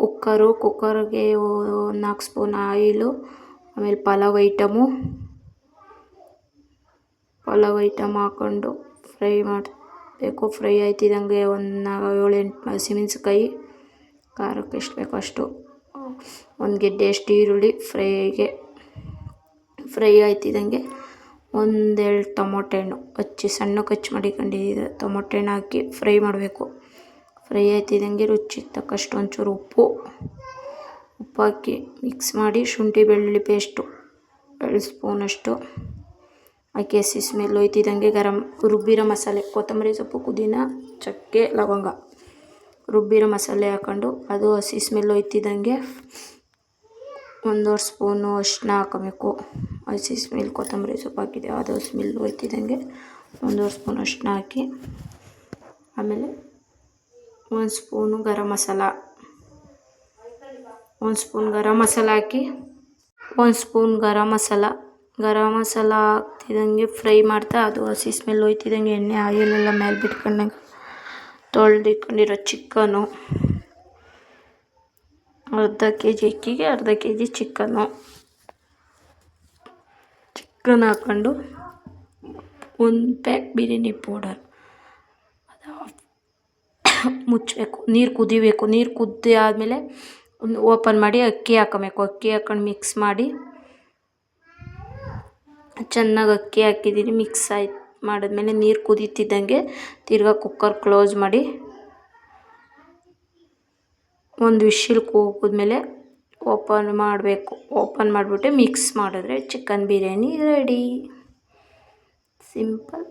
ಕುಕ್ಕರ್ಗೆ 4 spoon oil, ಆಮೇಲೆ pulao item ಹಾಕ್ಕೊಂಡು ಫ್ರೈ ಮಾಡಬೇಕು. ಫ್ರೈ ಆಯ್ತಿದ್ದಂಗೆ ಒಂದು 7-8 ಹಸಿಮೆಣ್ಸಿನ್ಕಾಯಿ, ಖಾರಕ್ಕೆ ಎಷ್ಟು ಬೇಕೋ ಅಷ್ಟು, 1 ಗೆಡ್ಡೆ ಅಷ್ಟು ಈರುಳ್ಳಿ ಫ್ರೈ ಆಯ್ತಿದ್ದಂಗೆ 1-2 ಟೊಮೊಟೊ ಹಣ್ಣು ಸಣ್ಣಕ್ಕೆ ಕಚ್ ಮಾಡಿಕೊಂಡಿದ್ದ ಟೊಮೊಟೊ ಹಣ್ಣು ಹಾಕಿ ಫ್ರೈ ಮಾಡಬೇಕು. ಫ್ರೈ ಆಯ್ತಿದ್ದಂಗೆ ರುಚಿಗೆ ತಕ್ಕಷ್ಟು ಒಂಚೂರು ಉಪ್ಪು ಹಾಕಿ ಮಿಕ್ಸ್ ಮಾಡಿ, ಶುಂಠಿ ಬೆಳ್ಳುಳ್ಳಿ ಪೇಸ್ಟು 2 ಸ್ಪೂನಷ್ಟು ಹಾಕಿ ಹಸಿ ಸ್ಮೆಲ್ ಹೋಯ್ತಿದ್ದಂಗೆ ರುಬ್ಬಿರೋ ಮಸಾಲೆ, ಕೊತ್ತಂಬರಿ ಸೊಪ್ಪು, ಪುದೀನ, ಚಕ್ಕೆ, ಲವಂಗ ರುಬ್ಬಿರೋ ಮಸಾಲೆ ಹಾಕ್ಕೊಂಡು ಅದು ಹಸಿ ಸ್ಮೆಲ್ ಹೋಯ್ತಿದ್ದಂಗೆ 1.5 ಸ್ಪೂನು ಅರಿಶಿನ ಹಾಕಬೇಕು. ಹಸಿ ಸ್ಮೆಲ್ ಕೊತ್ತಂಬರಿ ಸೊಪ್ಪು ಹಾಕಿದೆ, ಅದು ಸ್ಮೆಲ್ ಹೋಯ್ತಿದ್ದಂಗೆ 1.5 ಸ್ಪೂನ್ ಅರಿಶಿನ ಹಾಕಿ, ಆಮೇಲೆ 1 ಸ್ಪೂನು ಗರಂ ಮಸಾಲ ಹಾಕಿ, 1 ಸ್ಪೂನ್ ಗರಂ ಮಸಾಲ ಹಾಕ್ತಿದ್ದಂಗೆ ಫ್ರೈ ಮಾಡ್ತಾ, ಅದು ಹಸಿ ಸ್ಮೆಲ್ ಹೋಯ್ತಿದ್ದಂಗೆ ಎಣ್ಣೆ ಆಯಿಲೆಲ್ಲ ಮೇಲೆ ಬಿಟ್ಕೊಂಡಂಗೆ ತೊಳೆದಿಟ್ಕೊಂಡಿರೋ ಚಿಕನ್ನು, ಅರ್ಧ kg ಅಕ್ಕಿಗೆ ಅರ್ಧ kg ಚಿಕನ್ ಹಾಕ್ಕೊಂಡು 1 ಪ್ಯಾಕ್ ಬಿರಿಯಾನಿ ಪೌಡರ್ ಮುಚ್ಚಬೇಕು. ನೀರು ಕುದಿಬೇಕು. ನೀರು ಕುದ್ದಿ ಆದಮೇಲೆ ಓಪನ್ ಮಾಡಿ ಅಕ್ಕಿ ಹಾಕಬೇಕು. ಅಕ್ಕಿ ಹಾಕ್ಕೊಂಡು ಮಿಕ್ಸ್ ಮಾಡಿ, ಚೆನ್ನಾಗಿ ಅಕ್ಕಿ ಹಾಕಿದ್ದೀನಿ. ಮಿಕ್ಸ್ ಮಾಡಿದ್ಮೇಲೆ ನೀರು ಕುದೀತಿದ್ದಂಗೆ ತಿರ್ಗಾ ಕುಕ್ಕರ್ ಕ್ಲೋಸ್ ಮಾಡಿ 1 ವಿಶಿಲ್ ಕೂಗಿದ್ಮೇಲೆ ಓಪನ್ ಮಾಡಬೇಕು. ಓಪನ್ ಮಾಡಿಬಿಟ್ಟು ಮಿಕ್ಸ್ ಮಾಡಿದ್ರೆ ಚಿಕನ್ ಬಿರಿಯಾನಿ ರೆಡಿ. ಸಿಂಪಲ್.